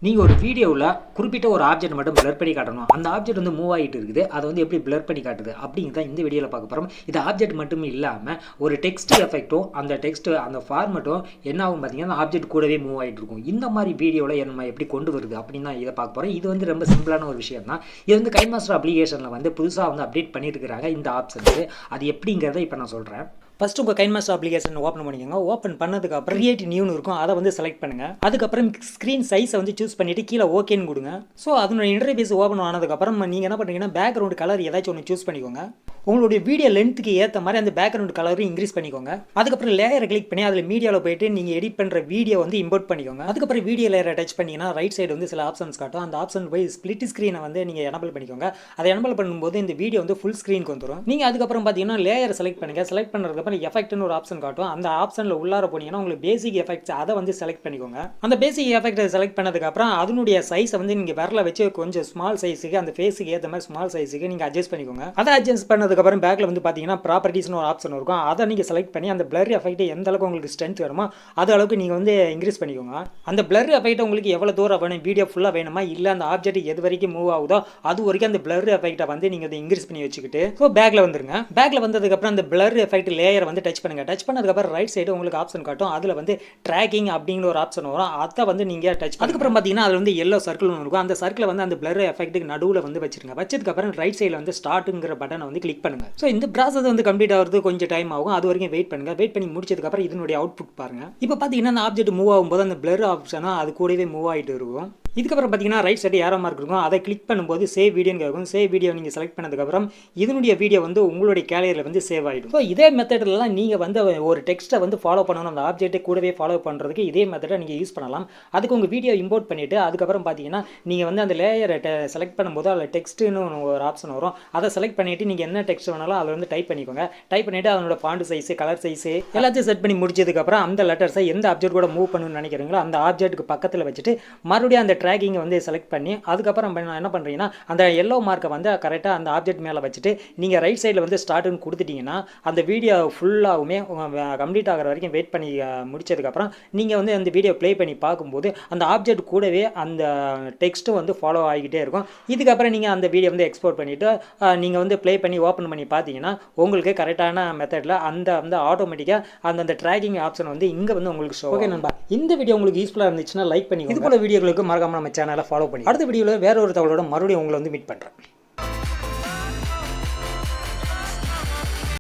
நீங்கள் ஒரு வீடியோவில் குறிப்பிட்ட ஒரு ஆப்ஜெக்ட் மட்டும் பிளர் பண்ணி காட்டணும். அந்த ஆப்ஜெக்ட் வந்து மூவ் ஆகிட்டு இருக்குது, அதை வந்து எப்படி பிளர் பண்ணி காட்டுது அப்படிங்கிறத இந்த வீடியோவில் பார்க்க போகிறோம். இது ஆப்ஜெக்ட் மட்டும் இல்லாமல் ஒரு டெக்ஸ்ட் எஃபெக்ட்டும் அந்த டெக்ஸ்ட் அந்த ஃபார்மெட்டும் என்ன ஆகும் பார்த்தீங்கன்னா ஆப்ஜெக்ட் கூடவே மூவ் ஆகிட்டு இருக்கும். இந்த மாதிரி வீடியோவில் நம்ம எப்படி கொண்டு வருது அப்படின்னு தான் இதை பார்க்க போகிறோம். இது வந்து ரொம்ப சிம்பிளான ஒரு விஷயம் தான். இது வந்து கைமாஸ்டர் அப்ளிகேஷனில் வந்து புதுசாக வந்து அப்டேட் பண்ணிட்டு இருக்கிறாங்க இந்த ஆப்ஷன்ஸு. அது எப்படிங்கிறத இப்போ நான் சொல்கிறேன். ஃபஸ்ட்டு உங்கள் கைமாஸ்டர் அப்ளிகேஷன் ஓப்பன் பண்ணிக்கோங்க. ஓப்பன் பண்ணதுக்கப்புறம் கிரியேட் நியூன்னு இருக்கும், அதை வந்து செலக்ட் பண்ணுங்கள். அதுக்கப்புறம் ஸ்க்ரீன் சைஸை வந்து சூஸ் பண்ணிவிட்டு கீழே ஓகேன்னு கொடுங்க. ஸோ அதனோட இன்டர்ஃபேஸ் ஓப்பன் ஆனதுக்கப்புறம் நீங்கள் என்ன பண்ணுறீங்கன்னா பேக்ரவுண்ட் கலர் ஏதாச்சும் ஒன்று சூஸ் பண்ணிக்கோங்க. உங்களுடைய வீடியோ லென்த்துக்கு ஏற்ற மாதிரி அந்த பேக்ரவுண்ட் கலரும் இன்க்ரீஸ் பண்ணிக்கோங்க. அதுக்கப்புறம் லேயரை கிளிக் பண்ணி அதில் மீடியாவில் போயிட்டு நீங்கள் எடிட் பண்ணுற வீடியோ வந்து இம்போர்ட் பண்ணிக்கோங்க. அதுக்கப்புறம் வீடியோ லேயரை டச் பண்ணிங்கன்னா ரைட் சைடு வந்து சில ஆப்ஷன்ஸ் காட்டும். அந்த ஆப்ஷன் போய் ஸ்பிளிட் ஸ்க்ரீனை வந்து நீங்கள் எனபிள் பண்ணிக்கோங்க. அதை எனபிள் பண்ணும்போது இந்த வீடியோ வந்து ஃபுல் ஸ்க்ரீனுக்கு வந்துடும். நீங்கள் அதுக்கப்புறம் பார்த்தீங்கன்னா லேயரை செலக்ட் பண்ணுங்கள். செலக்ட் பண்ணுறதுக்கப்புறம் எஃபெக்ட்னு ஒரு ஆப்ஷன் காட்டும். அந்த ஆப்ஷனில் உள்ளார போனீங்கன்னா உங்களுக்கு பேசிக் எஃபெக்ட்ஸ் அதை வந்து செலக்ட் பண்ணிக்கோங்க. அந்த பேசிக் எஃபெக்ட்டை செலக்ட் பண்ணதுக்கப்புறம் அதனுடைய சைஸை வந்து நீங்கள் விரல வச்சு கொஞ்சம் ஸ்மால் சைஸுக்கு அந்த ஃபேஸுக்கு ஏற்ற மாதிரி ஸ்மால் சைஸுக்கு நீங்கள் அட்ஜஸ்ட் பண்ணிக்கோங்க. அதை அட்ஜஸ்ட் பண்ணதுக்கப்புறம் பேக்கில் வந்து பார்த்தீங்கன்னா ப்ராப்பர்ட்டிஸ்னு ஒரு ஆப்ஷன் இருக்கும். அதை நீங்கள் செலக்ட் பண்ணி அந்த பிளர் எஃபெக்ட் எந்த அளவுக்கு உங்களுக்கு ஸ்ட்ரென்த் வேணுமோ அது அளவுக்கு நீங்கள் வந்து இன்க்ரீஸ் பண்ணிக்கோங்க. அந்த பிளர் எஃபெக்ட் உங்களுக்கு எவ்வளோ தூரம் வேணும், வீடியோ ஃபுல்லாக வேணுமா இல்லை அந்த ஆப்ஜெக்ட் எது வரைக்கும் மூவ் ஆகுதோ அது வரைக்கும் அந்த பிளர் எஃபெக்ட்டை வந்து நீங்கள் அதை இன்க்ரீஸ் பண்ணி வச்சுக்கிட்டு ஸோ பேக்கில் வந்துருங்க. பேக்கில் வந்ததுக்கப்புறம் அந்த பிளர் எஃபெக்ட் லேயரை வந்து டச் பண்ணுங்கள். டச் பண்ணதுக்கப்புறம் ரைட் சைடு உங்களுக்கு ஆப்ஷன் காட்டும். அதில் வந்து ட்ராக்கிங் அப்படிங்கிற ஒரு ஆப்ஷன் வரும். அதை வந்து நீங்கள் டச் அதுக்கப்புறம் பார்த்தீங்கன்னா அதில் வந்து எல்லோ சர்க்கிள் ஒன்று இருக்கும். அந்த சர்க்கிளை வந்து அந்த பிளர் எஃபெக்ட்டுக்கு நடுவில் வந்து வச்சிருங்க. வச்சதுக்கப்புறம் ரைட் சைடில் வந்து ஸ்டார்ட்டுங்கிற பட்டனை வந்து கிளிக் பண்ணுங்க. ஸோ இந்த ப்ராசஸ் வந்து கம்ப்ளீட் ஆகிறது கொஞ்சம் டைம் ஆகும். அது வரைக்கும் வெயிட் பண்ணுங்க. வெயிட் பண்ணி முடிச்சதுக்கப்புறம் இதனுடைய அவுட்புட் பாருங்க. இப்போ பார்த்தீங்கன்னா அந்த ஆப்ஜெக்ட் மூவ் ஆகும்போது அந்த பிளர் ஆப்ஷனா அது கூடவே மூவ் ஆகிட்டு இருக்கும். இதுக்கப்புறம் பார்த்தீங்கன்னா ரைட் சைடு ஏரோ மார்க் இருக்கும். அதை கிளிக் பண்ணும்போது சேவ் வீடியோன்னு கேட்கும். சேவ் வீடியோ நீங்கள் செலக்ட் பண்ணதுக்கப்புறம் இதனுடைய வீடியோ வந்து உங்களுடைய கேலரியில் வந்து சேவ் ஆகிடும். ஸோ இதே மெத்தட்லாம் நீங்கள் வந்து ஒரு டெக்ஸ்ட்டை வந்து ஃபாலோ பண்ணணும். அந்த ஆப்ஜெக்ட்டை கூடவே ஃபாலோ பண்ணுறதுக்கு இதே மெத்தடை நீங்கள் யூஸ் பண்ணலாம். அதுக்கு உங்கள் வீடியோ இம்போர்ட் பண்ணிவிட்டு அதுக்கப்புறம் பார்த்தீங்கன்னா நீங்கள் வந்து அந்த லேயரை செலக்ட் பண்ணும்போது அதில் டெக்ஸ்ட்டுன்னு ஒரு ஆப்ஷன் வரும். அதை செலக்ட் பண்ணிவிட்டு நீங்கள் என்ன டெக்ஸ்ட் வேணாலும் அதை வந்து டைப் பண்ணிக்கோங்க. டைப் பண்ணிவிட்டு அதனோட ஃபாண்ட் சைஸு கலர் சைஸு எல்லாத்தையும் செட் பண்ணி முடிச்சதுக்கப்புறம் அந்த லெட்டர்ஸை எந்த ஆப்ஜெக்ட் கூட மூவ் பண்ணணும்னு நினைக்கிறீங்களோ அந்த ஆப்ஜெக்ட்டுக்கு பக்கத்தில் வச்சுட்டு மறுபடியும் அந்த ட்ராக்கிங்கை வந்து செலக்ட் பண்ணி அதுக்கப்புறம் என்ன பண்ணுறீங்கன்னா அந்த எல்லோ மார்க்கை வந்து கரெக்டாக அந்த ஆப்ஜெக்ட் மேலே வச்சுட்டு நீங்கள் ரைட் சைடில் வந்து ஸ்டார்ட்னு கொடுத்துட்டிங்கன்னா அந்த வீடியோ ஃபுல்லாகவுமே கம்ப்ளீட் ஆகிற வரைக்கும் வெயிட் பண்ணி முடிச்சதுக்கப்புறம் நீங்கள் வந்து அந்த வீடியோ ப்ளே பண்ணி பார்க்கும்போது அந்த ஆப்ஜெக்ட் கூடவே அந்த டெக்ஸ்ட்டும் வந்து ஃபாலோ ஆகிக்கிட்டே இருக்கும். இதுக்கப்புறம் நீங்கள் அந்த வீடியோ வந்து எக்ஸ்போர்ட் பண்ணிவிட்டு நீங்கள் வந்து ப்ளே பண்ணி ஓப்பன் பண்ணி பார்த்தீங்கன்னா உங்களுக்கு கரெக்டான மெத்தடில் அந்த ஆட்டோமேட்டிக்காக அந்த ட்ராக்கிங் ஆப்ஷன் வந்து இங்கே வந்து உங்களுக்கு ஷோ. ஓகே நண்பா, இந்த வீடியோ உங்களுக்கு யூஸ்ஃபுல்லாக இருந்துச்சுன்னா லைக் பண்ணி இது போல வீடியோகளுக்கு மறக்காம நம்ம சேனலை ஃபாலோ பண்ணி அடுத்த வீடியோவில் வேற ஒரு தகவலோட மறுபடியும் உங்களை வந்து மீட் பண்ணுறேன்.